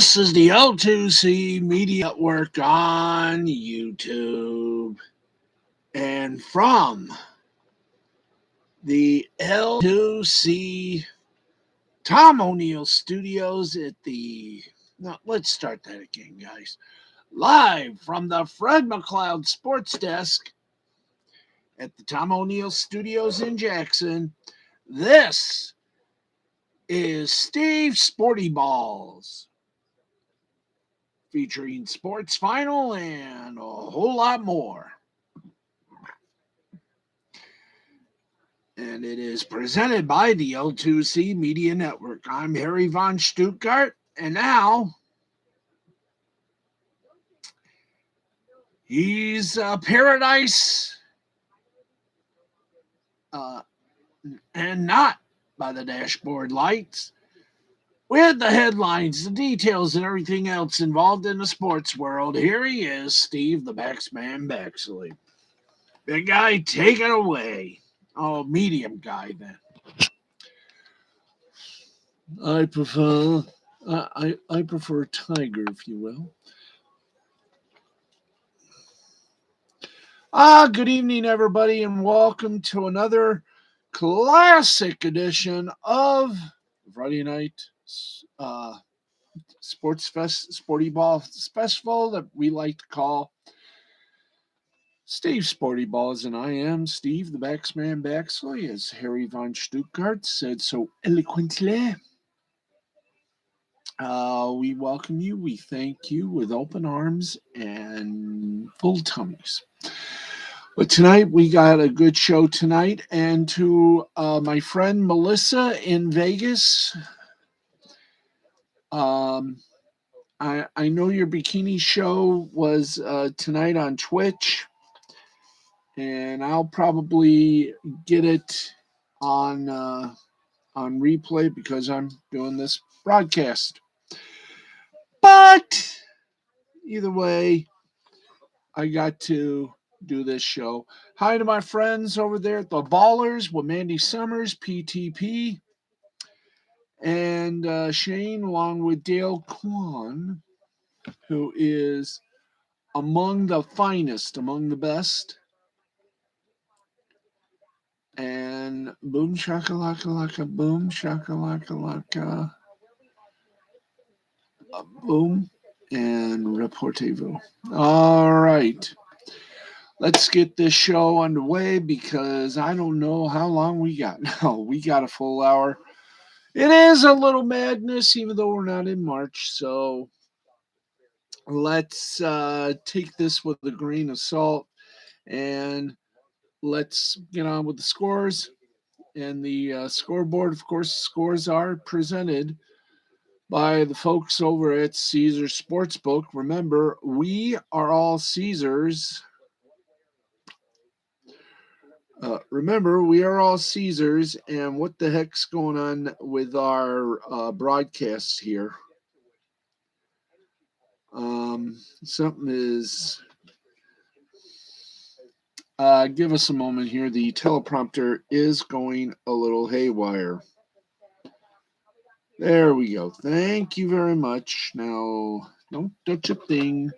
This is the L2C Media Network on YouTube. And from the L2C Tom O'Neill Studios at the. No, let's start that again, guys. Live from the Fred McLeod Sports Desk at the Tom O'Neill Studios in Jackson. This is Steve Sporty Balls, featuring Sports Final and a whole lot more. And it is presented by the L2C Media Network. I'm Harry von Stuttgart, and now he's paradise and not by the dashboard lights, with the headlines, the details, and everything else involved in the sports world. Here he is, Steve the Baxman Baxley. Big guy, take it away. Oh, medium guy then. I prefer tiger, if you will. Good evening, everybody, and welcome to another classic edition of Friday night Sporty Ball Festival that we like to call Steve Sporty Balls, and I am Steve the Baxman Baxley, as Harry von Stuttgart said so eloquently. We welcome you. We thank you with open arms and full tummies. But tonight, we got a good show tonight. And to my friend Melissa in Vegas, I know your bikini show was tonight on Twitch. And I'll probably get it on replay because I'm doing this broadcast. But either way, I got to do this show. Hi to my friends over there at the Ballers with Mandy Summers, PTP, and Shane, along with Dale Kwan, who is among the finest, among the best. And boom shakalaka laka, boom shakalaka laka, boom, and reportez-vous. All right. Let's get this show underway because I don't know how long we got. No, we got a full hour. It is a little madness, even though we're not in March. So let's take this with a grain of salt and let's get on with the scores. And the scoreboard, of course, scores are presented by the folks over at Caesars Sportsbook. Remember, we are all Caesars. And what the heck's going on with our broadcasts here? Something is... give us a moment here. The teleprompter is going a little haywire. There we go. Thank you very much. Now, don't touch a thing.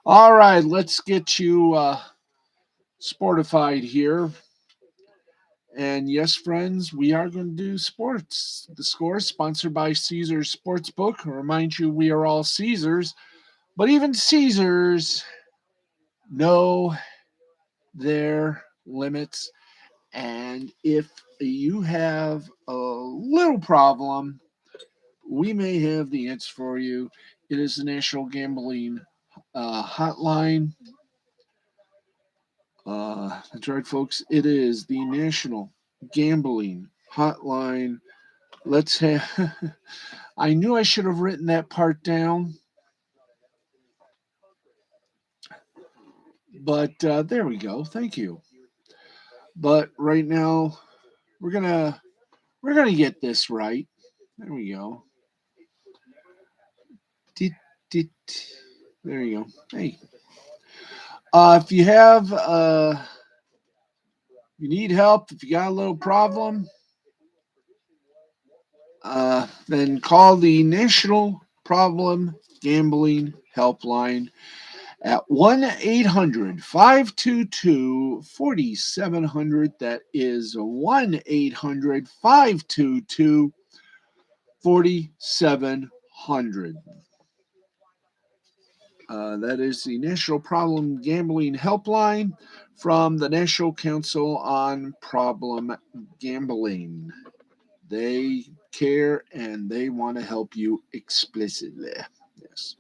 All right, let's get you sportified here. And yes, friends, we are going to do sports. The score is sponsored by Caesars Sportsbook. I remind you, we are all Caesars, but even Caesars know their limits. And if you have a little problem, we may have the answer for you. It is the National Gambling Hotline. That's right, folks. It is the National Gambling Hotline. Let's have... I knew I should have written that part down. But there we go. Thank you. But right now, we're gonna get this right. There we go. There you go. Hey. If you have, you need help, if you got a little problem, then call the National Problem Gambling Helpline at 1-800-522-4700. That is 1-800-522-4700. That is the National Problem Gambling Helpline from the National Council on Problem Gambling. They care and they want to help you explicitly. Yes.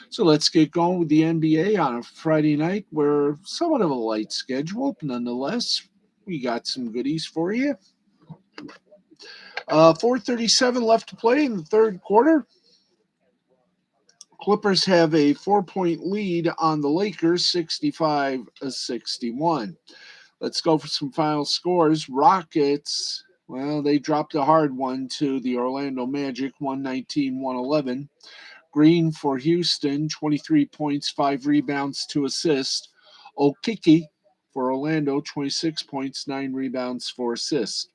So let's get going with the NBA on a Friday night. We're somewhat of a light schedule, but nonetheless, we got some goodies for you. 4:37 left to play in the third quarter. Clippers have a 4-point lead on the Lakers, 65-61. Let's go for some final scores. Rockets, well, they dropped a hard one to the Orlando Magic, 119-111. Green for Houston, 23 points, 5 rebounds, 2 assists. Okiki for Orlando, 26 points, 9 rebounds, 4 assists.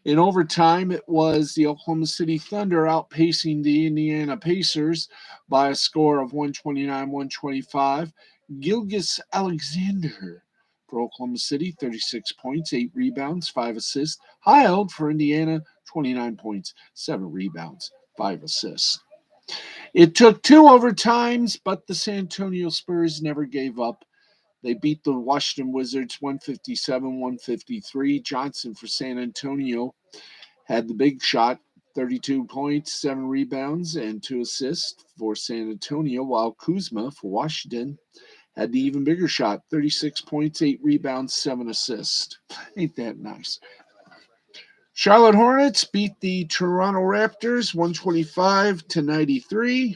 In overtime, it was the Oklahoma City Thunder outpacing the Indiana Pacers by a score of 129-125. Gilgeous Alexander for Oklahoma City, 36 points, 8 rebounds, 5 assists. Hield for Indiana, 29 points, 7 rebounds, 5 assists. It took 2 overtimes, but the San Antonio Spurs never gave up. They beat the Washington Wizards 157-153. Johnson for San Antonio had the big shot, 32 points, 7 rebounds, and 2 assists for San Antonio, while Kuzma for Washington had the even bigger shot, 36 points, 8 rebounds, 7 assists. Ain't that nice? Charlotte Hornets beat the Toronto Raptors 125-93.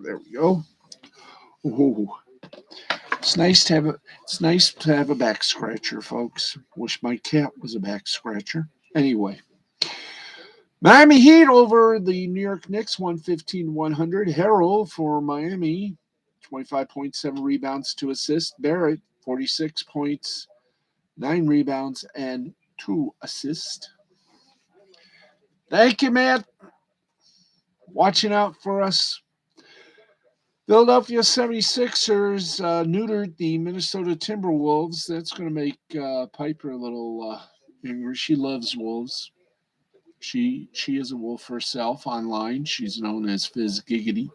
There we go. Ooh. It's nice to have a back scratcher, folks. Wish my cat was a back scratcher. Anyway, Miami Heat over the New York Knicks 115-100. Harrell for Miami, 25.7 rebounds, 2 assists. Barrett, 46 points, 9 rebounds, and 2 assists. Thank you, Matt. Watching out for us. Philadelphia 76ers neutered the Minnesota Timberwolves. That's going to make Piper a little angry. She loves wolves. She is a wolf herself online. She's known as Fizz Giggity.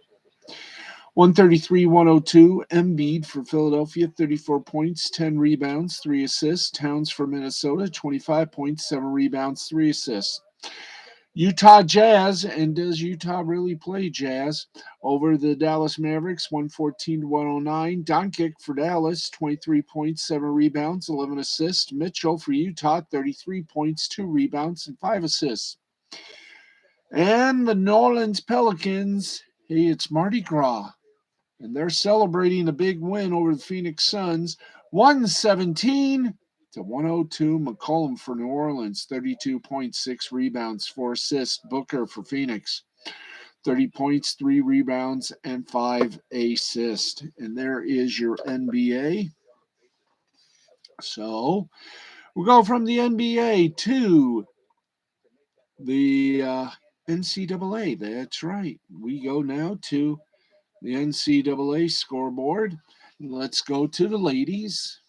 133-102. Embiid for Philadelphia, 34 points, 10 rebounds, 3 assists. Towns for Minnesota, 25 points, 7 rebounds, 3 assists. Utah Jazz, and does Utah really play Jazz? Over the Dallas Mavericks, 114-109. Doncic for Dallas, 23 points, 7 rebounds, 11 assists. Mitchell for Utah, 33 points, 2 rebounds, and 5 assists. And the New Orleans Pelicans, hey, it's Mardi Gras, and they're celebrating a big win over the Phoenix Suns, 117-102. McCollum for New Orleans, 32.6 rebounds, 4 assists. Booker for Phoenix, 30 points, 3 rebounds, and 5 assists. And there is your NBA. So we'll go from the NBA to the NCAA. That's right. We go now to the NCAA scoreboard. Let's go to the ladies.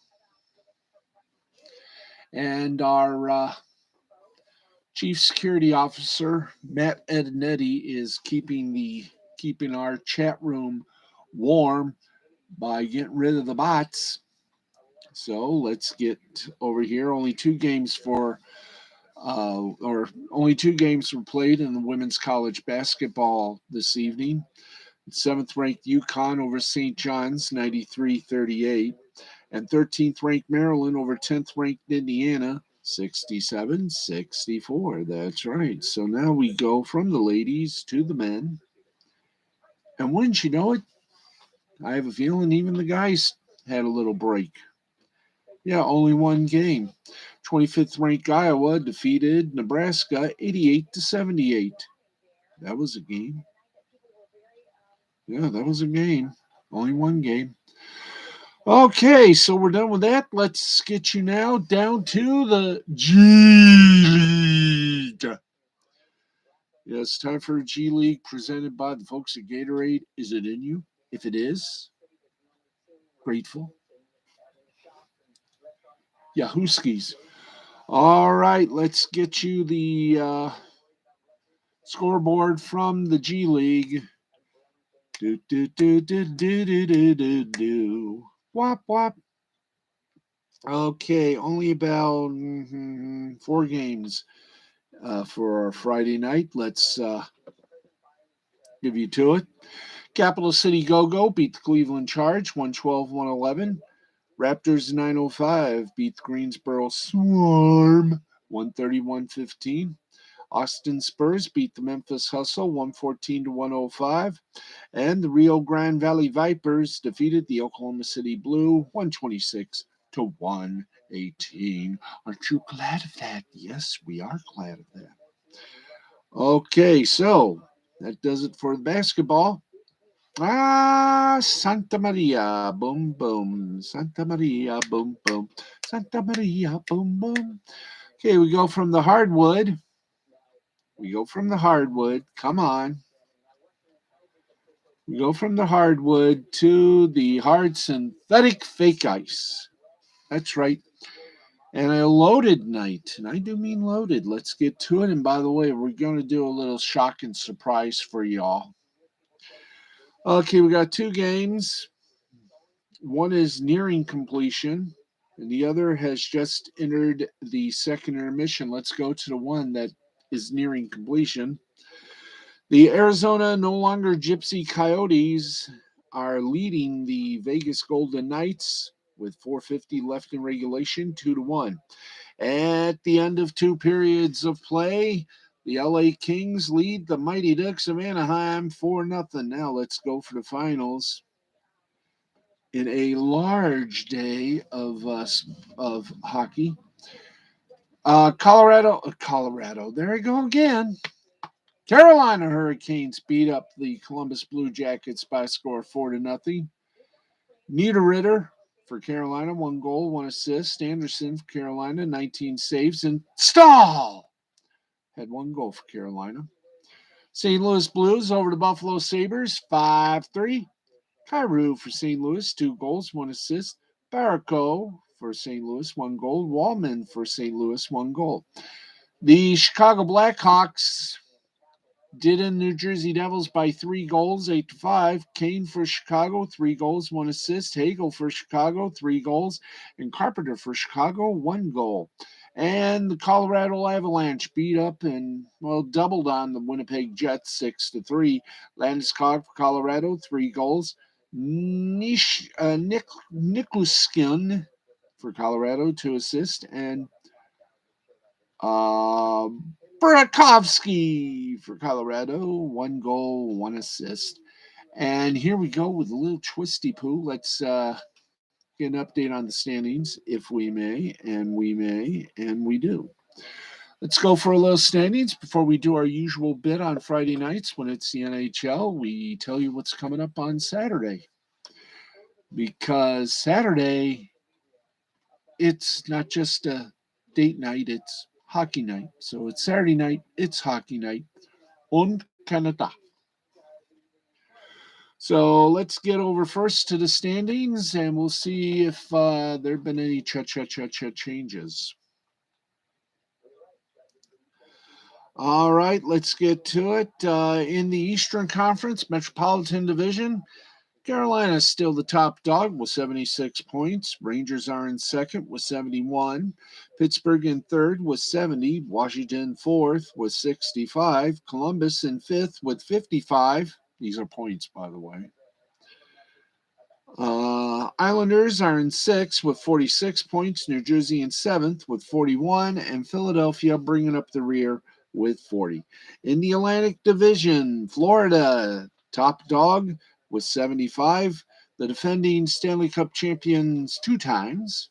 And our Chief Security Officer Matt Edinetti is keeping our chat room warm by getting rid of the bots. So let's get over here. Only 2 games were played in the women's college basketball this evening. 7th ranked UConn over St. John's, 93-38. And 13th ranked Maryland over 10th ranked Indiana, 67-64. That's right. So now we go from the ladies to the men. And wouldn't you know it, I have a feeling even the guys had a little break. Yeah, only 1 game. 25th ranked Iowa defeated Nebraska 88-78. That was a game. Yeah, that was a game. Only 1 game. Okay, so we're done with that. Let's get you now down to the G League. It's time for G League presented by the folks at Gatorade. Is it in you? If it is, grateful. Yahooskies. All right, let's get you the scoreboard from the G League. Do do do do do do do do do. Wop wop. Okay, only about 4 games for our Friday night. Let's give you to it. Capital City Go-Go beat the Cleveland Charge 112-111. Raptors 905 beat the Greensboro Swarm 131-15. Austin Spurs beat the Memphis Hustle 114-105. And the Rio Grande Valley Vipers defeated the Oklahoma City Blue 126-118. Aren't you glad of that? Yes, we are glad of that. Okay, so that does it for the basketball. Santa Maria, boom, boom. Santa Maria, boom, boom. Santa Maria, boom, boom. Okay, we go from the hardwood. Come on. We go from the hardwood to the hard synthetic fake ice. That's right. And a loaded night. And I do mean loaded. Let's get to it. And by the way, we're going to do a little shock and surprise for y'all. Okay, we got 2 games. One is nearing completion, and the other has just entered the second intermission. Let's go to the one that is nearing completion. The Arizona no longer Gypsy Coyotes are leading the Vegas Golden Knights with 4:50 left in regulation, 2-1. At the end of 2 periods of play, the LA Kings lead the Mighty Ducks of Anaheim 4-0. Now let's go for the finals. In a large day of hockey, Colorado. There we go again. Carolina Hurricanes beat up the Columbus Blue Jackets by a score of 4-0. Niederreiter for Carolina, 1 goal, 1 assist. Anderson for Carolina, 19 saves. And Stahl had 1 goal for Carolina. St. Louis Blues over the Buffalo Sabres, 5-3. Kyrou for St. Louis, 2 goals, 1 assist. Barako for St. Louis, 1 goal. Wallman for St. Louis, 1 goal. The Chicago Blackhawks did in New Jersey Devils by 3 goals, 8-5. Kane for Chicago, 3 goals, 1 assist. Hagel for Chicago, 3 goals. And Carpenter for Chicago, 1 goal. And the Colorado Avalanche beat up and, doubled on the Winnipeg Jets 6-3. Landeskog for Colorado, 3 goals. Nichushkin for Colorado, 2 assists. And Burakovsky for Colorado, 1 goal, 1 assist. And here we go with a little twisty poo. Let's get an update on the standings, if we may, and we may, and we do. Let's go for a little standings before we do our usual bit on Friday nights when it's the NHL. We tell you what's coming up on Saturday. Because Saturday, it's not just a date night, it's hockey night. So it's Saturday night, it's hockey night. Und Canada. So let's get over first to the standings, and we'll see if there have been any changes. All right, let's get to it. In the Eastern Conference Metropolitan Division, Carolina is still the top dog with 76 points. Rangers are in second with 71. Pittsburgh in third with 70. Washington fourth with 65. Columbus in fifth with 55. These are points, by the way. Islanders are in sixth with 46 points. New Jersey in seventh with 41. And Philadelphia bringing up the rear with 40. In the Atlantic Division, Florida, top dog with 75. The defending Stanley Cup champions 2 times.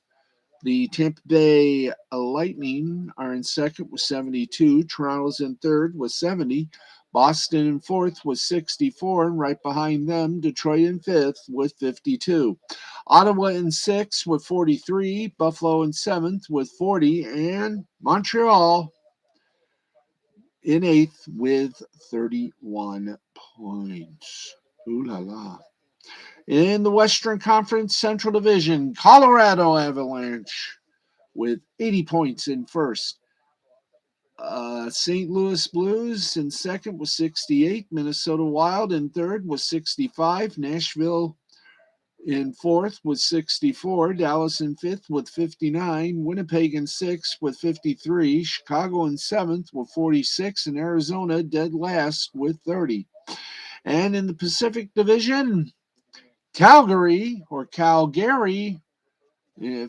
The Tampa Bay Lightning are in second with 72. Toronto's in third with 70. Boston in fourth with 64. And right behind them, Detroit in fifth with 52. Ottawa in sixth with 43. Buffalo in seventh with 40. And Montreal in eighth with 31 points. Ooh la la. In the Western Conference Central Division, Colorado Avalanche with 80 points in first. St. Louis Blues in second with 68. Minnesota Wild in third with 65. Nashville in fourth with 64. Dallas in fifth with 59. Winnipeg in sixth with 53. Chicago in seventh with 46. And Arizona dead last with 30. And in the Pacific Division, Calgary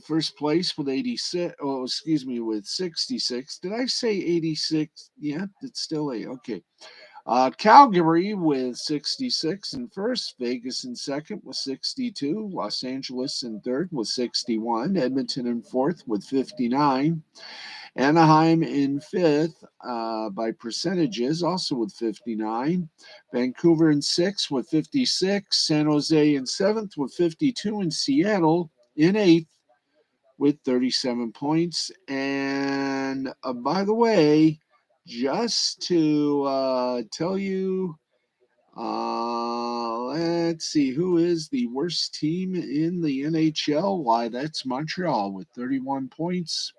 first place with 86. Oh, excuse me, with 66. Did I say 86? Yeah, it's still 8. Okay. Calgary with 66 in first. Vegas in second with 62. Los Angeles in third with 61. Edmonton in fourth with 59. Anaheim in fifth by percentages, also with 59. Vancouver in sixth with 56. San Jose in seventh with 52. And Seattle in eighth with 37 points. And by the way, just to tell you, let's see, who is the worst team in the NHL? Why, that's Montreal with 31 points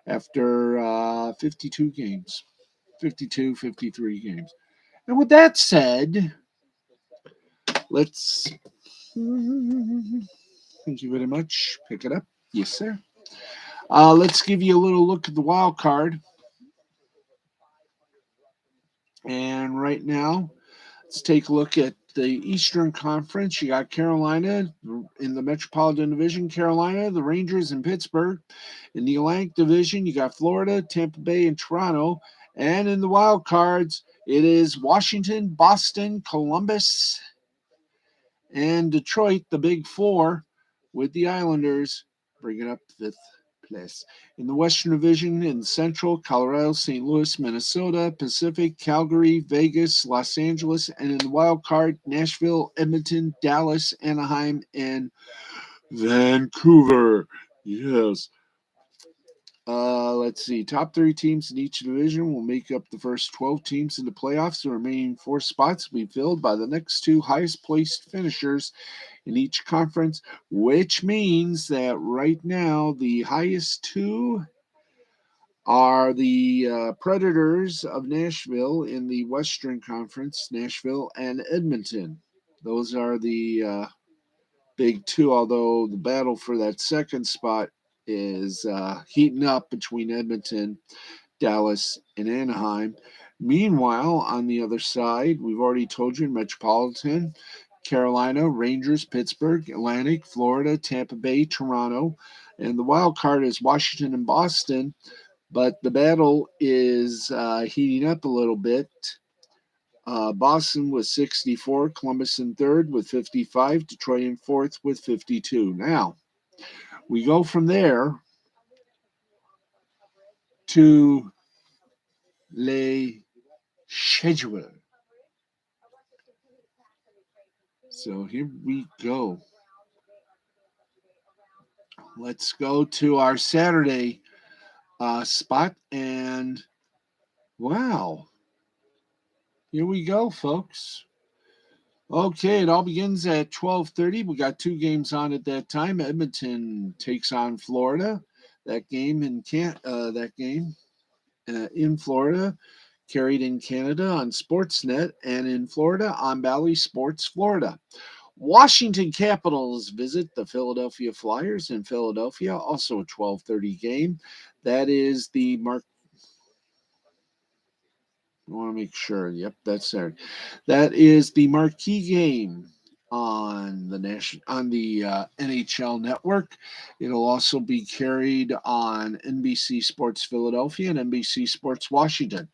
after 52 games, 52, 53 games. And with that said, let's, thank you very much. Pick it up. Yes, sir. Let's give you a little look at the wild card. And right now, let's take a look at the Eastern Conference. You got Carolina in the Metropolitan Division, Carolina, the Rangers, and Pittsburgh. In the Atlantic Division, you got Florida, Tampa Bay, and Toronto. And in the wild cards, it is Washington, Boston, Columbus, and Detroit, the big four, with the Islanders bringing up fifth place. In the Western Division, in Central, Colorado, St. Louis, Minnesota, Pacific, Calgary, Vegas, Los Angeles, and in the wild card, Nashville, Edmonton, Dallas, Anaheim, and Vancouver. Yes. Let's see. Top three teams in each division will make up the first 12 teams in the playoffs. The remaining four spots will be filled by the next two highest placed finishers in each conference, which means that right now the highest two are the Predators of Nashville in the Western Conference, Nashville and Edmonton. Those are the big two, although the battle for that second spot is heating up between Edmonton, Dallas, and Anaheim. Meanwhile, on the other side, we've already told you in Metropolitan, Carolina, Rangers, Pittsburgh, Atlantic, Florida, Tampa Bay, Toronto, and the wild card is Washington and Boston. But the battle is heating up a little bit. Boston with 64, Columbus in third with 55, Detroit in fourth with 52. Now, we go from there to Le Schedule. So here we go. Let's go to our Saturday spot. And wow, here we go, folks. Okay, it all begins at 12:30. We got two games on at that time. Edmonton takes on Florida. That game in Florida, carried in Canada on Sportsnet, and in Florida on Bally Sports Florida. Washington Capitals visit the Philadelphia Flyers in Philadelphia, also a 12:30 game. That is the I want to make sure. Yep, that's there. That is the marquee game on the NHL network. It'll also be carried on NBC Sports Philadelphia and NBC Sports Washington.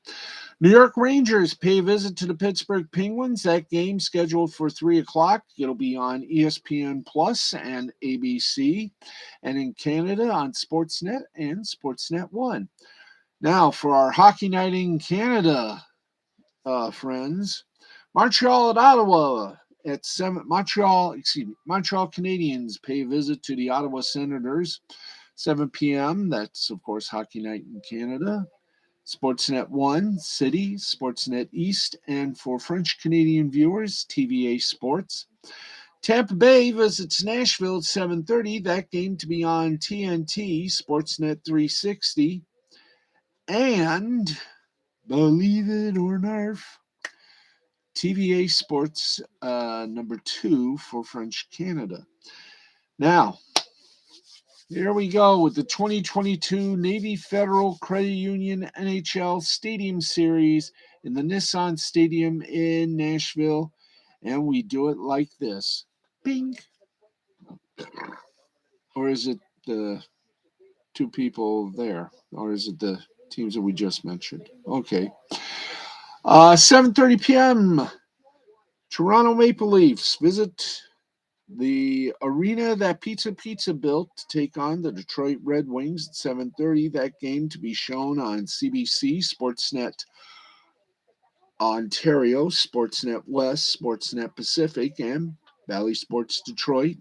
New York Rangers pay a visit to the Pittsburgh Penguins. That game scheduled for 3:00. It'll be on ESPN Plus and ABC, and in Canada on Sportsnet and Sportsnet One. Now for our hockey night in Canada, friends, Montreal at Ottawa at 7. Montreal Canadiens pay a visit to the Ottawa Senators, 7 p.m. That's of course hockey night in Canada. Sportsnet 1, City, Sportsnet East, and for French Canadian viewers, TVA Sports. Tampa Bay visits Nashville at 7:30. That game to be on TNT, Sportsnet 360. And believe it or not, TVA Sports number 2 for French Canada. Now, here we go with the 2022 Navy Federal Credit Union NHL Stadium Series in the Nissan Stadium in Nashville. And we do it like this. Bing. Or is it the two people there? Or is it the teams that we just mentioned? Okay. 7:30 p.m. Toronto Maple Leafs visit the arena that Pizza built to take on the Detroit Red Wings at 7:30. That game to be shown on CBC, Sportsnet Ontario, Sportsnet West, Sportsnet Pacific, and Valley Sports Detroit.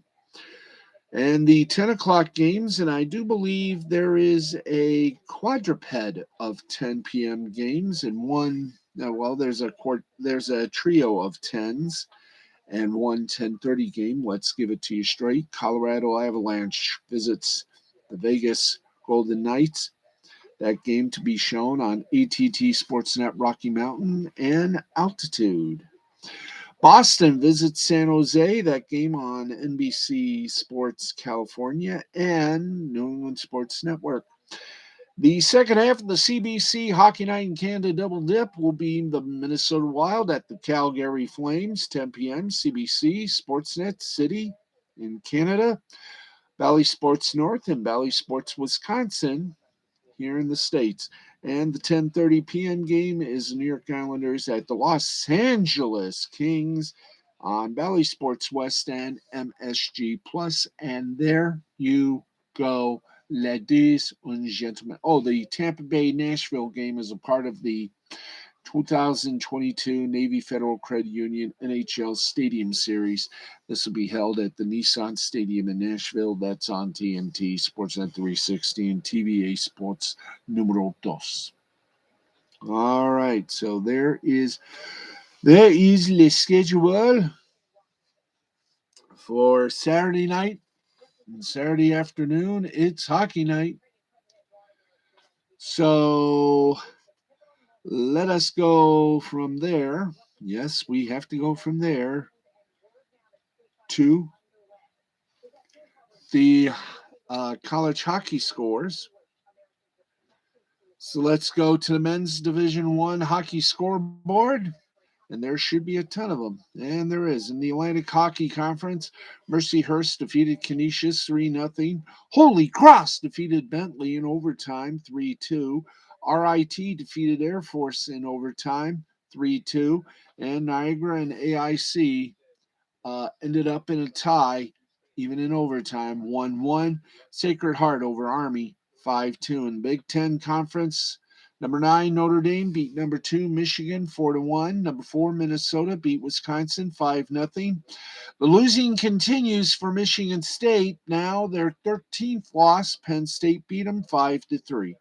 And the 10 o'clock games, and I do believe there is a quadruped of 10 p.m. games, and there's a trio of 10s and one 10:30 game. Let's give it to you straight. Colorado Avalanche visits the Vegas Golden Knights. That game to be shown on ATT Sportsnet Rocky Mountain and Altitude. Boston visits San Jose. That game on NBC Sports California and New England Sports Network. The second half of the CBC Hockey Night in Canada Double Dip will be the Minnesota Wild at the Calgary Flames, 10 p.m. CBC Sportsnet City in Canada, Valley Sports North and Valley Sports Wisconsin here in the States. And the 10:30 p.m. game is the New York Islanders at the Los Angeles Kings on Valley Sports West and MSG Plus. And there you go, ladies and gentlemen. Oh, the Tampa Bay Nashville game is a part of the 2022 Navy Federal Credit Union NHL Stadium Series. This will be held at the Nissan Stadium in Nashville. That's on TNT, Sportsnet 360, and TVA Sports Numero Dos. All right, so there is the schedule for Saturday night and Saturday afternoon. It's hockey night. So let us go from there. Yes, we have to go from there to the college hockey scores. So let's go to the men's Division I hockey scoreboard. And there should be a ton of them. And there is. In the Atlantic Hockey Conference, Mercyhurst defeated Canisius 3-0. Holy Cross defeated Bentley in overtime 3-2. RIT defeated Air Force in overtime 3-2. And Niagara and AIC ended up in a tie, even in overtime, 1-1. Sacred Heart over Army, 5-2. In Big Ten Conference, number 9, Notre Dame beat number 2, Michigan, 4-1. Number 4, Minnesota beat Wisconsin, 5-0. The losing continues for Michigan State. Now their 13th loss, Penn State beat them 5-3.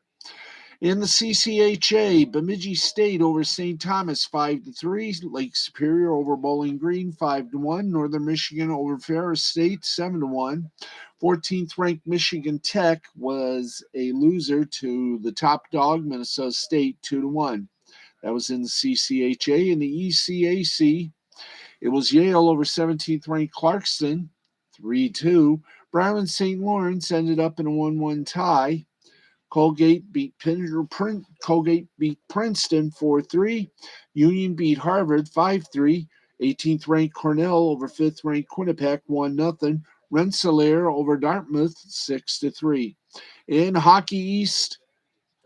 In the CCHA, Bemidji State over St. Thomas 5-3, Lake Superior over Bowling Green 5-1, Northern Michigan over Ferris State 7-1. 14th ranked Michigan Tech was a loser to the top dog Minnesota State 2-1. That was in the CCHA. In the ECAC, it was Yale over 17th ranked Clarkston 3-2. Brown and St. Lawrence ended up in a 1-1 tie. Colgate beat Princeton 4-3. Union beat Harvard 5-3. 18th ranked Cornell over 5th ranked Quinnipiac 1-0. Rensselaer over Dartmouth 6-3. In Hockey East,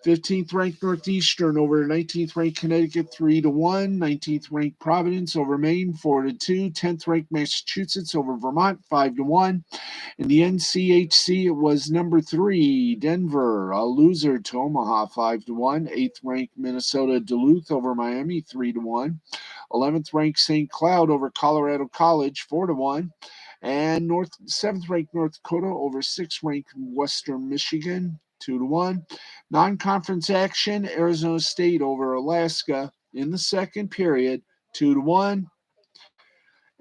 15th ranked Northeastern over 19th ranked Connecticut 3-1. 19th ranked Providence over Maine 4-2. 10th ranked Massachusetts over Vermont 5-1. In the NCHC, it was number 3, Denver, a loser to Omaha 5-1. 8th ranked Minnesota Duluth over Miami 3-1. 11th ranked St. Cloud over Colorado College 4-1. And 7th ranked North Dakota over 6th ranked Western Michigan 2-1. Non-conference action: Arizona State over Alaska in the second period, 2-1.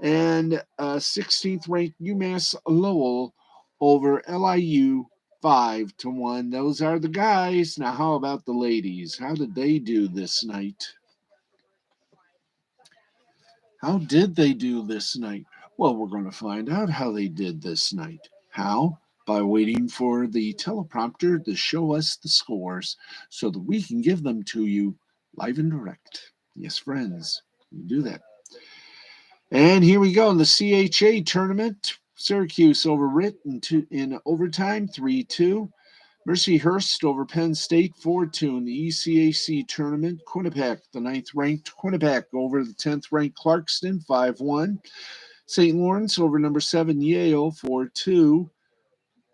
And 16th ranked UMass Lowell over LIU 5-1. Those are the guys. Now, how about the ladies? How did they do this night? How did they do this night? Well, we're going to find out how they did this night. How? By waiting for the teleprompter to show us the scores so that we can give them to you live and direct. Yes, friends, we do that. And here we go in the CHA tournament. Syracuse over Ritt in overtime, 3-2. Mercyhurst over Penn State, 4-2 in the ECAC tournament. Quinnipiac, the 9th-ranked Quinnipiac over the 10th-ranked Clarkston, 5-1. St. Lawrence over number 7 Yale, 4-2.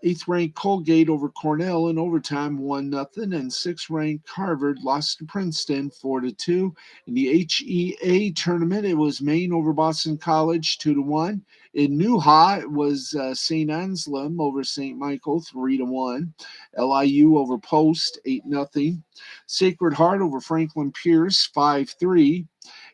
8th-ranked Colgate over Cornell in overtime, 1-0. And 6th-ranked Harvard lost to Princeton, 4-2. In the HEA tournament, it was Maine over Boston College, 2-1. In Newha, it was St. Anselm over St. Michael, 3-1. LIU over Post, 8-0. Sacred Heart over Franklin Pierce, 5-3.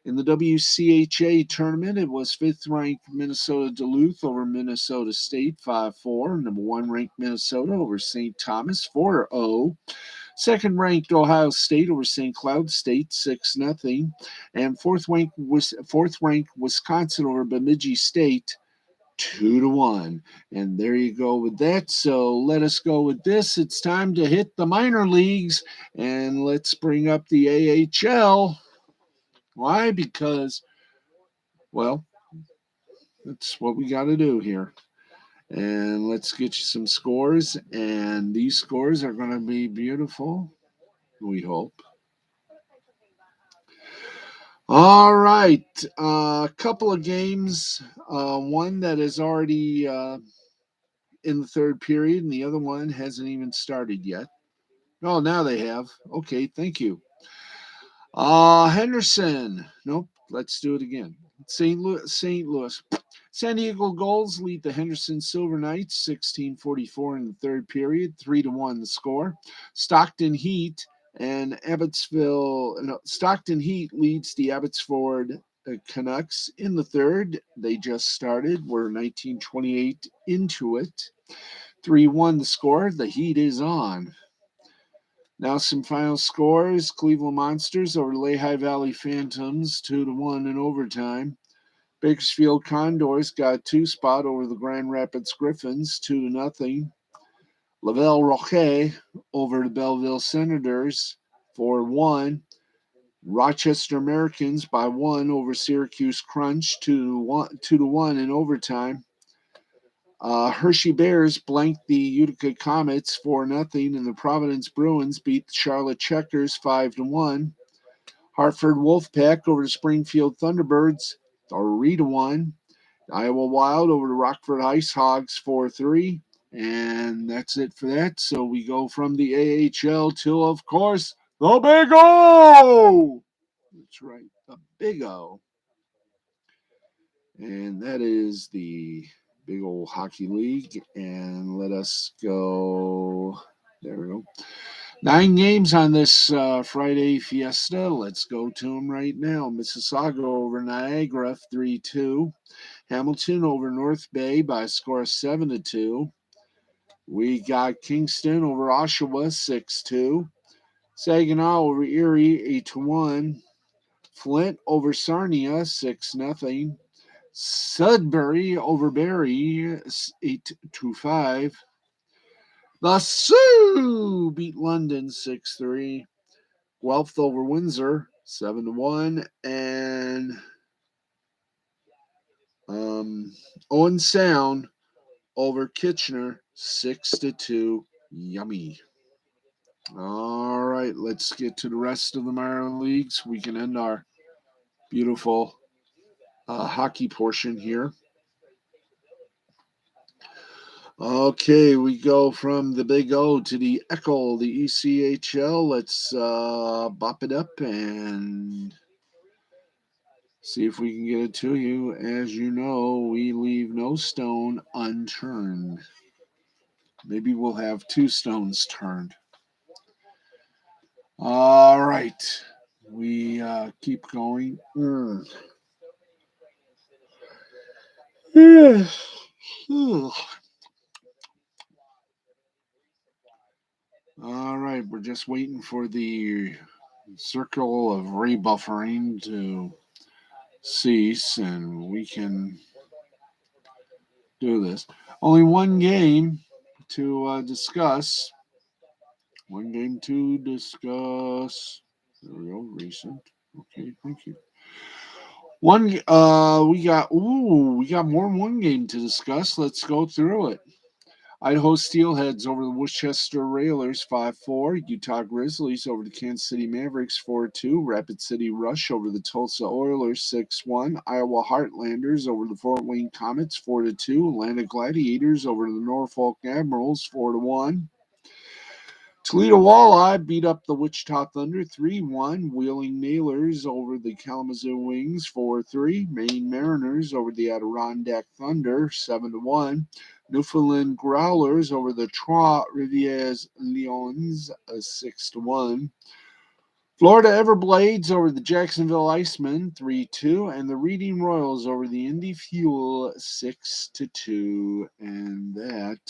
In the WCHA tournament, it was 5th-ranked Minnesota Duluth over Minnesota State, 5-4. Number 1-ranked Minnesota over St. Thomas, 4-0. 2nd-ranked Ohio State over St. Cloud State, 6-0. And 4th-ranked Wisconsin over Bemidji State, 2-1. And there you go with that. So let us go with this. It's time to hit the minor leagues, and let's bring up the AHL. Why? Because, well, that's what we got to do here. And let's get you some scores. And these scores are going to be beautiful, we hope. All right. A couple of games. One that is already in the third period, and the other one hasn't even started yet. Oh, now they have. Okay, thank you. Henderson. Nope. Let's do it again. St. Louis. San Diego Gulls lead the Henderson Silver Knights 16:44 in the third period, 3-1 the score. Stockton Heat leads the Abbotsford Canucks in the third. They just started. We're 19:28 into it. 3-1 the score. The Heat is on. Now some final scores. Cleveland Monsters over Lehigh Valley Phantoms, 2-1 in overtime. Bakersfield Condors got 2-spot over the Grand Rapids Griffins, 2-0. Lavelle Roquet over the Belleville Senators, 4-1. Rochester Americans by 1 over Syracuse Crunch, 2-1 in overtime. Hershey Bears blanked the Utica Comets 4-0, and the Providence Bruins beat the Charlotte Checkers 5-1. Hartford Wolfpack over the Springfield Thunderbirds 3-1. Iowa Wild over the Rockford Ice Hogs 4-3. And that's it for that. So we go from the AHL to, of course, the Big O. That's right, the Big O. And that is the Big Old Hockey League. And let us go. There we go. 9 games on this Friday Fiesta. Let's go to them right now. Mississauga over Niagara 3-2. Hamilton over North Bay by a score of 7-2. We got Kingston over Oshawa 6-2. Saginaw over Erie 8-1. Flint over Sarnia 6-0. Sudbury over Barrie 8-5. The Sioux beat London 6-3. Guelph over Windsor 7-1. And Owen Sound over Kitchener 6-2. Yummy. All right, let's get to the rest of the minor leagues. We can end our beautiful hockey portion here. Okay, we go from the Big O to the Echo, the ECHL. Let's bop it up and see if we can get it to you. As you know, we leave no stone unturned. Maybe we'll have 2 stones turned. All right. We keep going. All right. We're just waiting for the circle of rebuffering to cease and we can do this. Only one game to discuss. One game to discuss. There we go. Recent. Okay, thank you. We got more than one game to discuss. Let's go through it. Idaho Steelheads over the Worcester Railers 5-4. Utah Grizzlies over the Kansas City Mavericks 4-2. Rapid City Rush over the Tulsa Oilers 6-1. Iowa Heartlanders over the Fort Wayne Comets 4-2. Atlanta Gladiators over the Norfolk Admirals 4-1. Toledo Walleye beat up the Wichita Thunder 3-1. Wheeling Nailers over the Kalamazoo Wings 4-3. Maine Mariners over the Adirondack Thunder 7-1. Newfoundland Growlers over the Trois-Rivières Lions 6-1. Florida Everblades over the Jacksonville Icemen 3-2. And the Reading Royals over the Indy Fuel 6-2. And that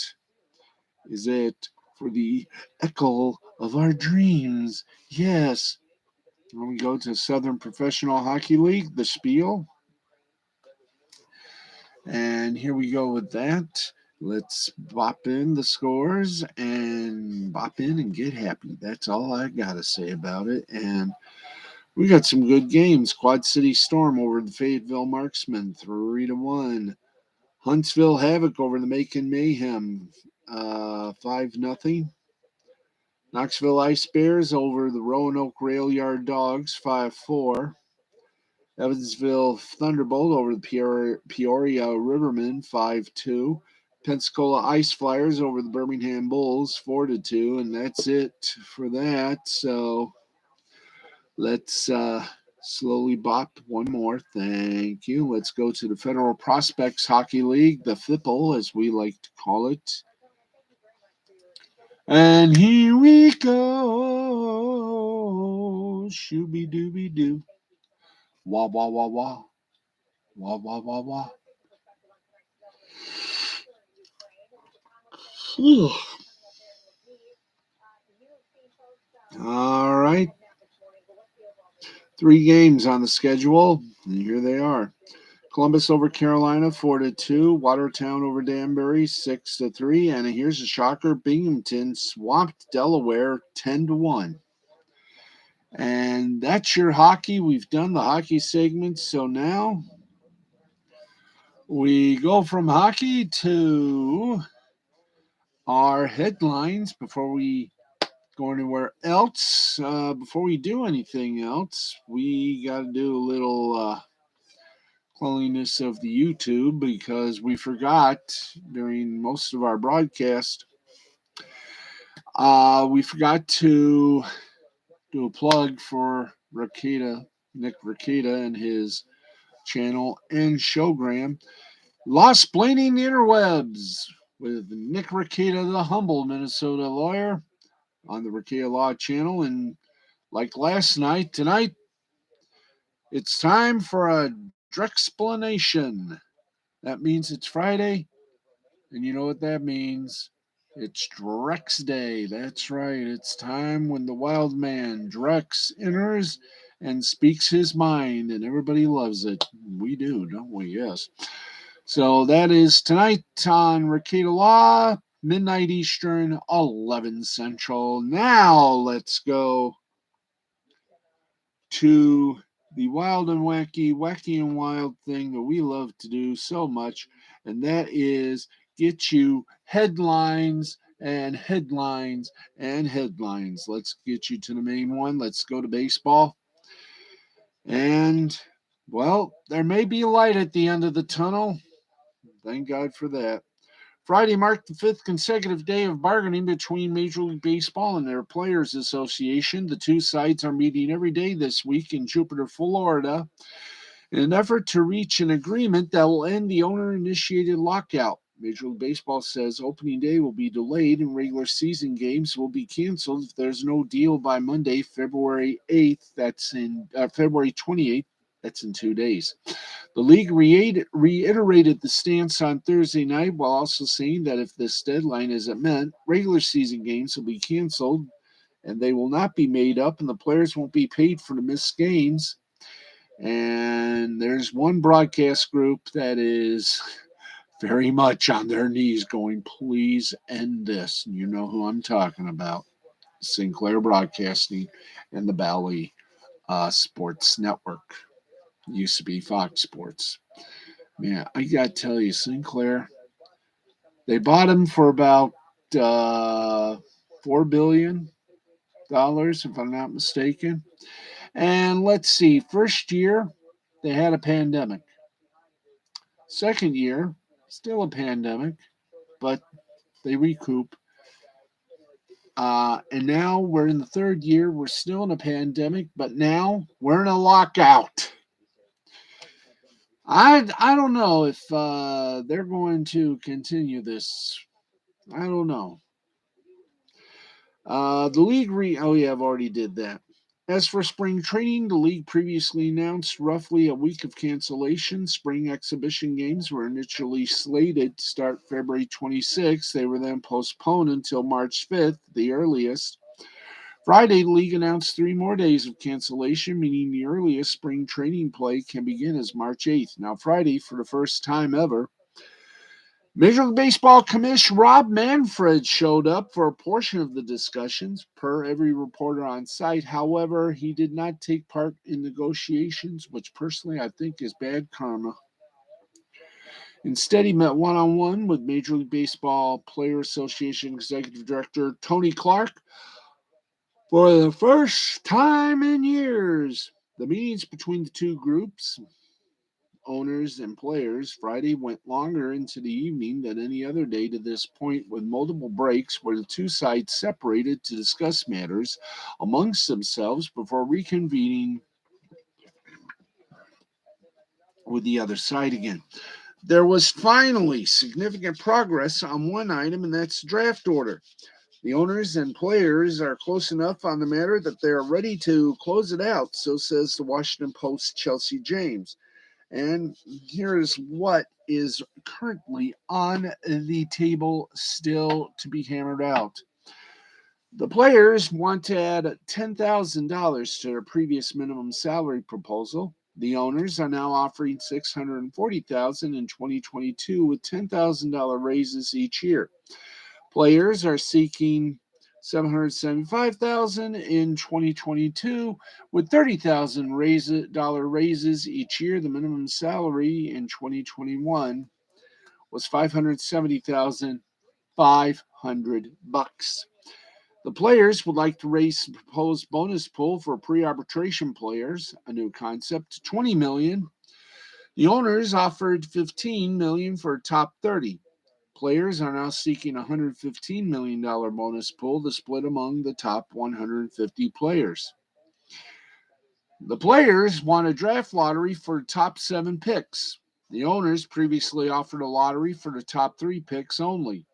is it for the echo of our dreams. Yes. When we go to Southern Professional Hockey League, the spiel. And here we go with that. Let's bop in the scores and bop in and get happy. That's all I got to say about it. And we got some good games. Quad City Storm over the Fayetteville Marksmen, 3-1. Huntsville Havoc over the Macon Mayhem, 5-0. Knoxville Ice Bears over the Roanoke Rail Yard Dogs, 5-4. Evansville Thunderbolt over the Peoria Rivermen, 5-2. Pensacola Ice Flyers over the Birmingham Bulls, 4-2. And that's it for that. So let's slowly bop one more. Thank you. Let's go to the Federal Prospects Hockey League, the FIPL, as we like to call it. And here we go. Shooby dooby doo. Wah wah wah wah. Wah wah wah wah. All right. 3 games on the schedule. And here they are. Columbus over Carolina 4-2. Watertown over Danbury 6-3. And here's a shocker: Binghamton swamped Delaware 10-1. And that's your hockey. We've done the hockey segment. So now we go from hockey to our headlines before we go anywhere else. Before we do anything else, we got to do a little cleanliness of the YouTube because we forgot during most of our broadcast. We forgot to do a plug for Nick Rakita, and his channel and showgram, Lost Blading the Interwebs, with Nick Rakita, the humble Minnesota lawyer, on the Rakita Law channel. And like last night, tonight, it's time for a Drexplanation. That means it's Friday, and you know what that means. It's Drex Day. That's right. It's time when the wild man, Drex, enters and speaks his mind, and everybody loves it. We do, don't we? Yes. So that is tonight on Rakita Law, midnight Eastern, 11 Central. Now let's go to the wild and wacky and wild thing that we love to do so much, and that is get you headlines and headlines and headlines. Let's get you to the main one. Let's go to baseball. And, well, there may be light at the end of the tunnel. Thank God for that. Friday marked the 5th consecutive day of bargaining between Major League Baseball and their Players Association. The two sides are meeting every day this week in Jupiter, Florida, in an effort to reach an agreement that will end the owner-initiated lockout. Major League Baseball says opening day will be delayed and regular season games will be canceled if there's no deal by Monday, February 8th. That's in February 28th. That's in 2 days. The league reiterated the stance on Thursday night while also saying that if this deadline isn't met, regular season games will be canceled and they will not be made up and the players won't be paid for the missed games. And there's one broadcast group that is very much on their knees going, please end this. And you know who I'm talking about. Sinclair Broadcasting and the Bally Sports Network. Used to be Fox Sports. Man, I got to tell you, Sinclair, they bought him for about $4 billion, if I'm not mistaken. And let's see, first year, they had a pandemic. Second year, still a pandemic, but they recoup. And now we're in the third year. We're still in a pandemic, but now we're in a lockout. I don't know if they're going to continue this. I don't know. The league oh yeah, I've already did that. As for spring training, the league previously announced roughly a week of cancellation. Spring exhibition games were initially slated to start February 26th. They were then postponed until March 5th, the earliest. Friday, the league announced 3 more days of cancellation, meaning the earliest spring training play can begin as March 8th. Now, Friday, for the first time ever, Major League Baseball Commissioner Rob Manfred showed up for a portion of the discussions, per every reporter on site. However, he did not take part in negotiations, which personally I think is bad karma. Instead, he met one on one with Major League Baseball Player Association Executive Director Tony Clark for the first time in years. The meetings between the two groups, owners and players, Friday went longer into the evening than any other day to this point, with multiple breaks where the two sides separated to discuss matters amongst themselves before reconvening with the other side again. There was finally significant progress on one item, and that's the draft order. The owners and players are close enough on the matter that they are ready to close it out, so says the Washington Post's Chelsea James. And here's what is currently on the table still to be hammered out. The players want to add $10,000 to their previous minimum salary proposal. The owners are now offering $640,000 in 2022 with $10,000 raises each year. Players are seeking $775,000 in 2022 with $30,000 raises each year. The minimum salary in 2021 was $570,500. The players would like to raise the proposed bonus pool for pre-arbitration players, a new concept, to $20 million. The owners offered $15 million for top 30. Players are now seeking a $115 million bonus pool to split among the top 150 players. The players want a draft lottery for top 7 picks. The owners previously offered a lottery for the top 3 picks only.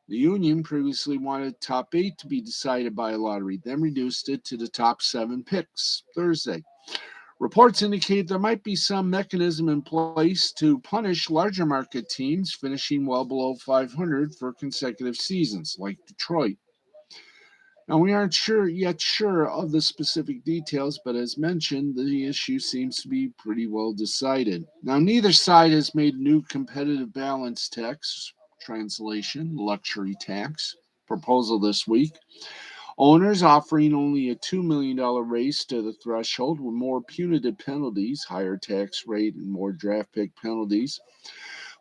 The union previously wanted top 8 to be decided by a lottery, then reduced it to the top 7 picks Thursday. Reports indicate there might be some mechanism in place to punish larger market teams finishing well below 500 for consecutive seasons, like Detroit. Now, we aren't sure of the specific details, but as mentioned, the issue seems to be pretty well decided. Now, neither side has made new competitive balance tax, translation, luxury tax, proposal this week. Owners offering only a $2 million raise to the threshold with more punitive penalties, higher tax rate, and more draft pick penalties.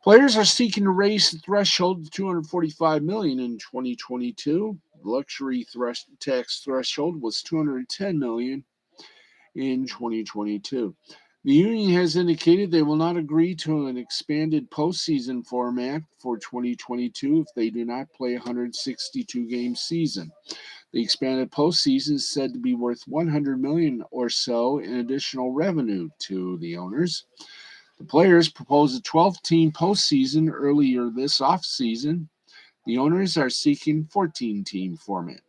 Players are seeking to raise the threshold to $245 million in 2022. The luxury tax threshold was $210 million in 2022. The union has indicated they will not agree to an expanded postseason format for 2022 if they do not play a 162-game season. The expanded postseason is said to be worth $100 million or so in additional revenue to the owners. The players proposed a 12-team postseason earlier this offseason. The owners are seeking 14-team format.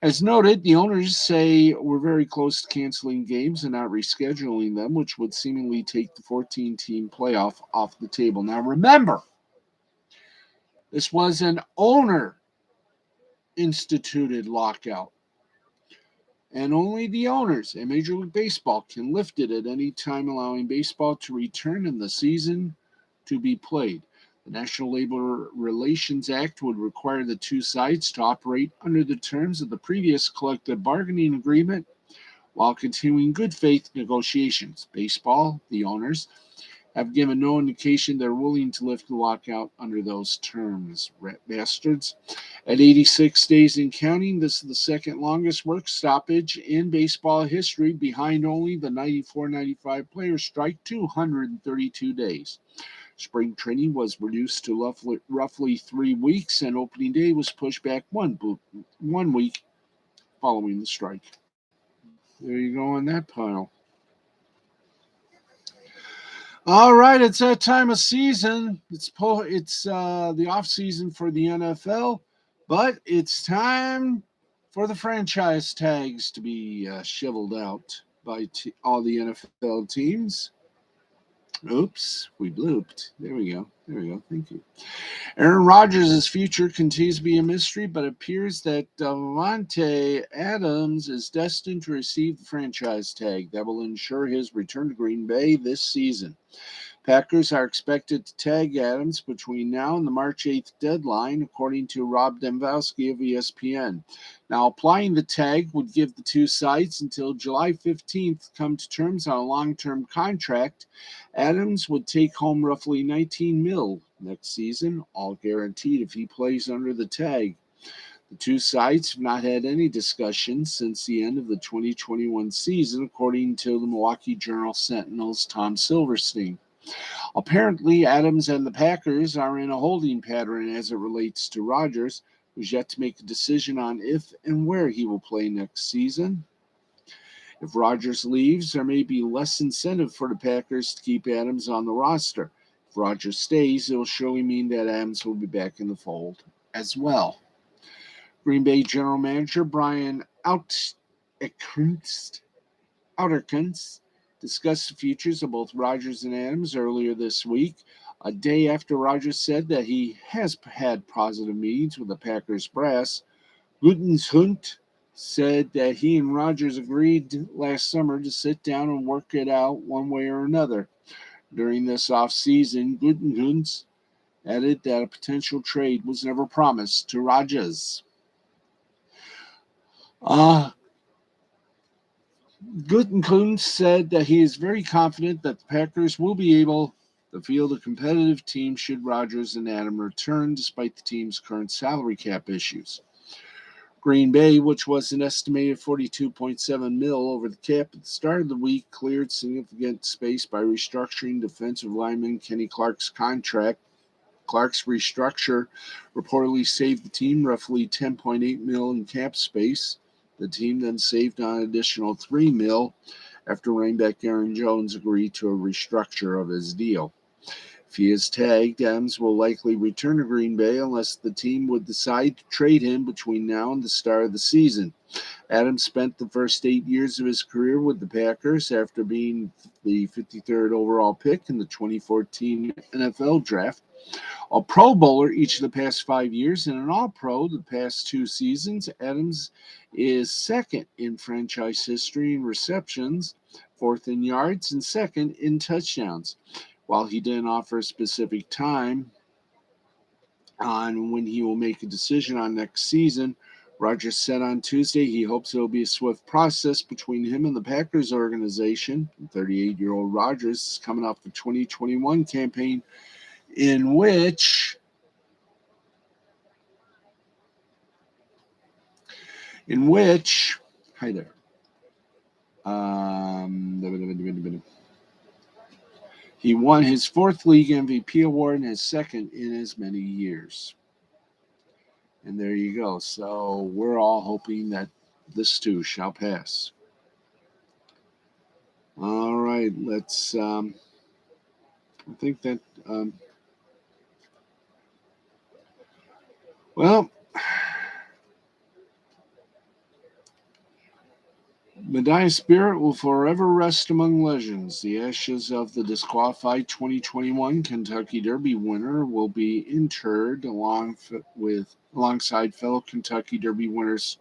As noted, the owners say we're very close to canceling games and not rescheduling them, which would seemingly take the 14-team playoff off the table. Now remember, this was an owner instituted lockout, and only the owners in Major League Baseball can lift it at any time, allowing baseball to return in the season to be played. The National Labor Relations Act would require the two sides to operate under the terms of the previous collective bargaining agreement while continuing good faith negotiations. Baseball, the owners, have given no indication they're willing to lift the lockout under those terms. Rat bastards. At 86 days and counting, this is the second longest work stoppage in baseball history, behind only the 94-95 players' strike, 232 days. Spring training was reduced to roughly 3 weeks, and opening day was pushed back one week following the strike. There you go on that pile. All right, it's that time of season. It's the off season for the NFL, but it's time for the franchise tags to be shoveled out by all the NFL teams. Oops, we blooped. There we go. There we go. Thank you. Aaron Rodgers' future continues to be a mystery, but it appears that Davante Adams is destined to receive the franchise tag that will ensure his return to Green Bay this season. Packers are expected to tag Adams between now and the March 8th deadline, according to Rob Demkowski of ESPN. Now, applying the tag would give the two sides until July 15th to come to terms on a long-term contract. Adams would take home roughly $19 million next season, all guaranteed if he plays under the tag. The two sides have not had any discussions since the end of the 2021 season, according to the Milwaukee Journal-Sentinel's Tom Silverstein. Apparently, Adams and the Packers are in a holding pattern as it relates to Rodgers, who's yet to make a decision on if and where he will play next season. If Rodgers leaves, there may be less incentive for the Packers to keep Adams on the roster. If Rodgers stays, it will surely mean that Adams will be back in the fold as well. Green Bay General Manager Brian Outerkunst discussed the futures of both Rodgers and Adams earlier this week, a day after Rodgers said that he has had positive meetings with the Packers brass. Gutenhund said that he and Rodgers agreed last summer to sit down and work it out one way or another. During this offseason, Gutenhund added that a potential trade was never promised to Rodgers. Gutekunst said that he is very confident that the Packers will be able to field a competitive team should Rodgers and Adams return, despite the team's current salary cap issues. Green Bay, which was an estimated $42.7 million over the cap at the start of the week, cleared significant space by restructuring defensive lineman Kenny Clark's contract. Clark's restructure reportedly saved the team roughly $10.8 million in cap space. The team then saved an additional $3 million after running back Aaron Jones agreed to a restructure of his deal. If he is tagged, Adams will likely return to Green Bay unless the team would decide to trade him between now and the start of the season. Adams spent the first 8 years of his career with the Packers after being the 53rd overall pick in the 2014 NFL Draft. A Pro Bowler each of the past 5 years and an All-Pro the past 2 seasons, Adams is second in franchise history in receptions, fourth in yards, and second in touchdowns. While he didn't offer a specific time on when he will make a decision on next season, Rodgers said on Tuesday he hopes it will be a swift process between him and the Packers organization. 38-year-old Rodgers is coming off the 2021 campaign in which hi there. He won his 4th league MVP award and his 2nd in as many years. And there you go. So we're all hoping that this too shall pass. All right, let's I think that, well, Medina Spirit will forever rest among legends. The ashes of the disqualified 2021 Kentucky Derby winner will be interred alongside fellow Kentucky Derby winners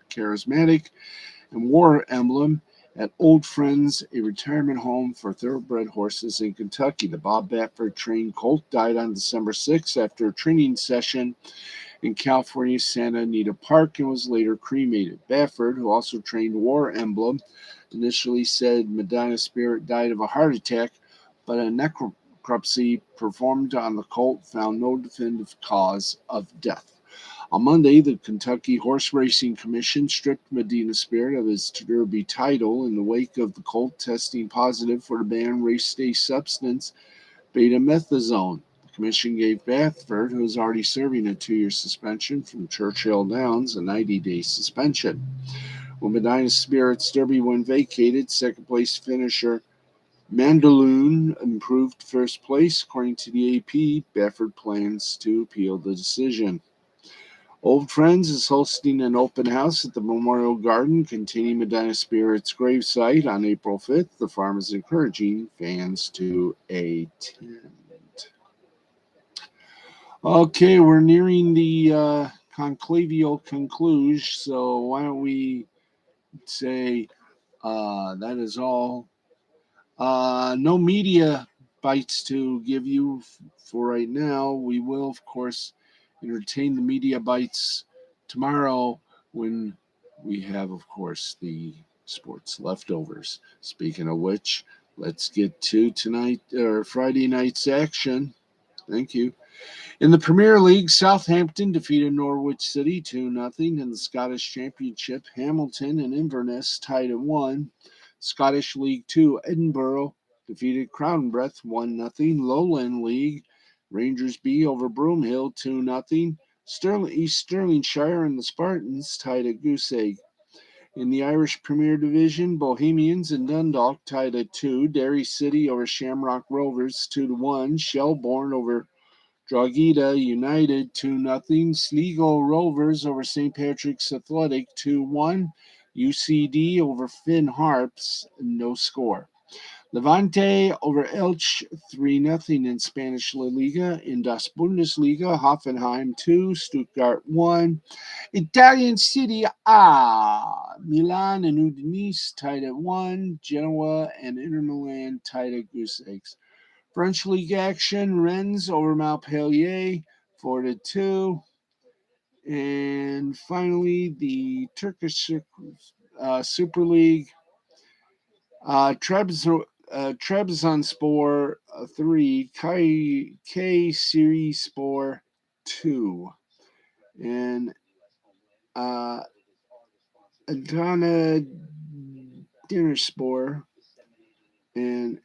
Charismatic and War Emblem at Old Friends, a retirement home for thoroughbred horses in Kentucky. The Bob Baffert trained colt died on December 6th after a training session in California's Santa Anita Park and was later cremated. Baffert, who also trained War Emblem, initially said Medina Spirit died of a heart attack, but a necropsy performed on the colt found no definitive cause of death. On Monday, the Kentucky Horse Racing Commission stripped Medina Spirit of his Derby title in the wake of the colt testing positive for the banned race day substance betamethasone. The commission gave Baffert, who is already serving a 2-year suspension from Churchill Downs, a 90-day suspension. When Medina Spirit's Derby win vacated, second place finisher Mandaloon improved first place. According to the AP, Baffert plans to appeal the decision. Old Friends is hosting an open house at the Memorial Garden containing Medina Spirit's gravesite on April 5th. The farm is encouraging fans to attend. Okay, we're nearing the conclavial conclusion, so why don't we say that is all. No media bites to give you for right now. We will, of course, entertain the media bites tomorrow when we have, of course, the sports leftovers. Speaking of which, let's get to tonight or Friday night's action. Thank you. In the Premier League, Southampton defeated Norwich City 2-0. In the Scottish Championship, Hamilton and Inverness tied at 1. Scottish League Two, Edinburgh defeated Croudenbreath 1-0. Lowland League, Rangers B over Broomhill 2-0. East Stirlingshire and the Spartans tied at Goose Egg. In the Irish Premier Division, Bohemians and Dundalk tied at 2. Derry City over Shamrock Rovers 2-1. Shelbourne over Drogheda United 2-0. Sligo Rovers over St. Patrick's Athletic 2-1. UCD over Finn Harps, no score. Levante over Elche 3-0 in Spanish La Liga. In Das Bundesliga, Hoffenheim 2, Stuttgart 1. Italian City A. Milan and Udinese tied at 1. Genoa and Inter Milan tied at Goose Eggs. French League action, Rennes over Montpellier 4-2. And finally, the Turkish Super League, Trabzonspor 3, K Series Spor 2. And Adana Demirspor and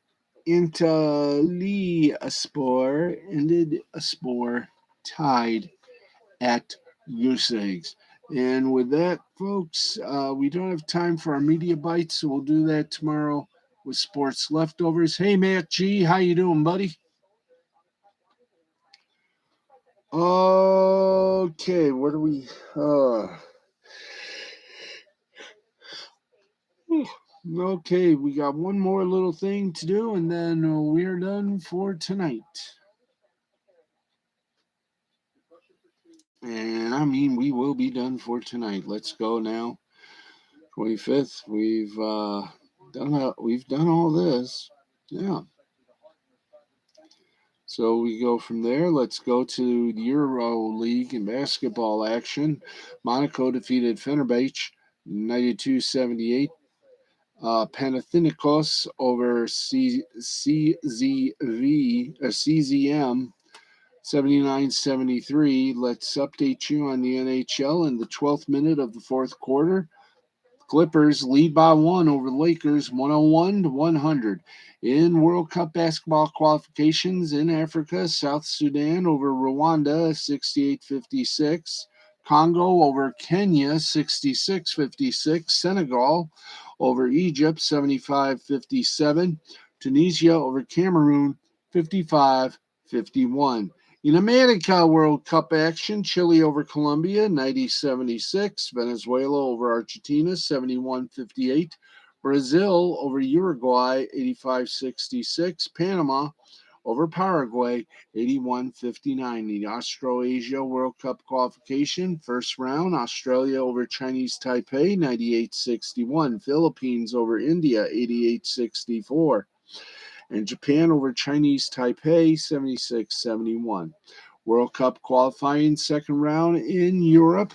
Antalyaspor ended a spore tied at Goose Eggs. And with that, folks, we don't have time for our media bites, so we'll do that tomorrow with sports leftovers. Hey, Matt G, how you doing, buddy? Okay, what do we? Okay, we got one more little thing to do, and then we're done for tonight. And I mean, we will be done for tonight. Let's go now. 25th. We've done all this. Yeah. So we go from there. Let's go to the Euro League in basketball action. Monaco defeated Fenerbahce 92-78. Panathinaikos over CZM 79-73. Let's update you on the NHL in the 12th minute of the fourth quarter. Clippers lead by 1 over the Lakers 101-100. In World Cup basketball qualifications in Africa, South Sudan over Rwanda 68-56. Congo over Kenya 66-56. Senegal over Egypt 75-57. Tunisia over Cameroon 55-51. In America World Cup action, Chile over Colombia, 90-76. Venezuela over Argentina, 71-58. Brazil over Uruguay, 85-66. Panama over Paraguay, 81-59. The Australasia World Cup qualification, first round, Australia over Chinese Taipei, 98-61. Philippines over India, 88-64. And Japan over Chinese Taipei, 76-71. World Cup qualifying second round in Europe.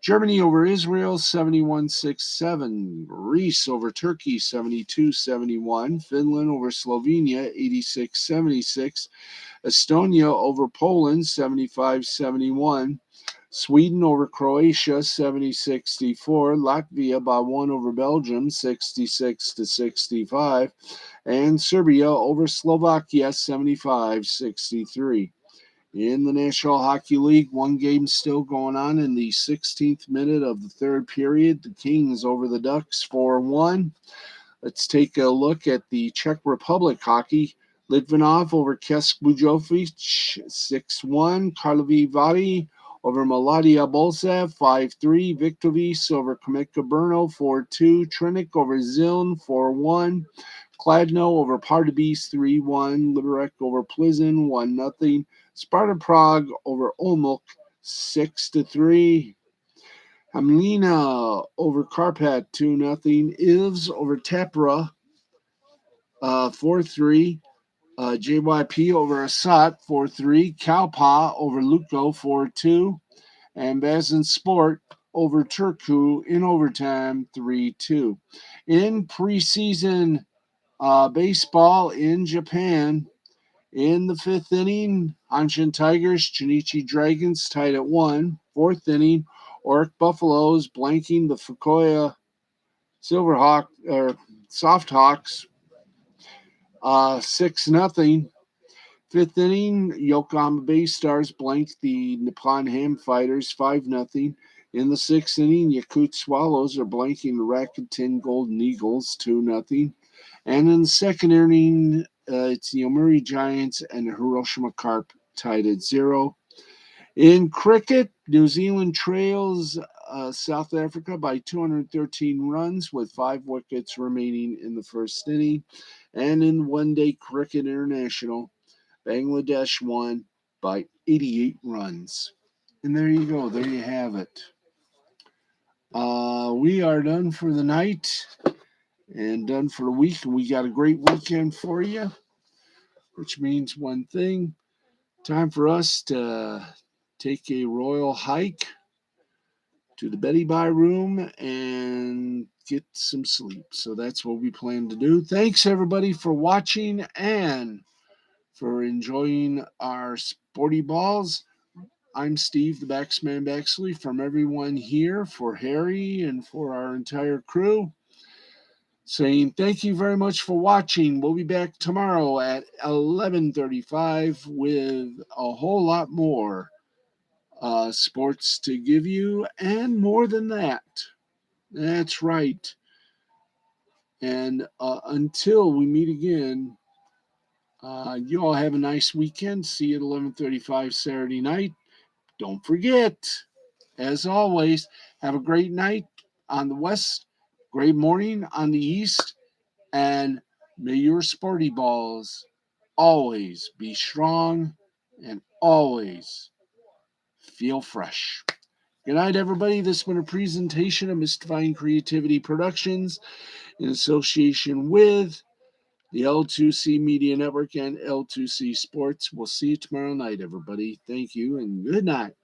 Germany over Israel, 71-67. Greece over Turkey, 72-71. Finland over Slovenia, 86-76. Estonia over Poland, 75-71. Sweden over Croatia, 70-64. Latvia by 1 over Belgium, 66-65. And Serbia over Slovakia, 75-63. In the National Hockey League, one game still going on in the 16th minute of the third period. The Kings over the Ducks, 4-1. Let's take a look at the Czech Republic hockey. Litvinov over Kesk Bujovic, 6-1. Karlovy Vary over Maladia Bolsev, 5-3. Viktovic over Kameka Brno, 4-2. Trinik over Ziln, 4-1. Kladno over Pardubice, 3-1. Liberec over Plzeň, 1-0. Sparta Prague over Olmuk, 6-3. Hamlina over Karpat, 2-0. Ilves over Tapra, 4-3. JYP over Asat, 4-3. Kalpa over Luko, 4-2. And Bazin Sport over Turku in overtime, 3-2. In preseason baseball in Japan, in the fifth inning, Hanshin Tigers, Chunichi Dragons tied at 1. Fourth inning, Oric Buffaloes blanking the Fukuoka Silverhawk or Softhawks, 6-0. Fifth inning, Yokohama Bay Stars blanked the Nippon Ham Fighters, 5-0. In the sixth inning, Yakut Swallows are blanking the Rakuten Golden Eagles, 2-0. And in the second inning, it's the Yomiuri Giants and the Hiroshima Carp tied at 0. In cricket, New Zealand trails South Africa by 213 runs with 5 wickets remaining in the first inning. And in one-day cricket international, Bangladesh won by 88 runs. And there you go. There you have it. We are done for the night and done for the week. And we got a great weekend for you, which means one thing. Time for us to take a royal hike to the Betty Bye room and get some sleep. So that's what we plan to do. Thanks, everybody, for watching and for enjoying our sporty balls. I'm Steve, the Backsman Baxley, from everyone here, for Harry and for our entire crew, saying thank you very much for watching. We'll be back tomorrow at 11:35 with a whole lot more sports to give you, and more than that. That's right. And until we meet again, you all have a nice weekend. See you at 11:35 Saturday night. Don't forget, as always, have a great night on the west, great morning on the east, and may your sporty balls always be strong and always feel fresh. Good night, everybody. This has been a presentation of Mystifying Creativity Productions in association with the L2C Media Network and L2C Sports. We'll see you tomorrow night, everybody. Thank you and good night.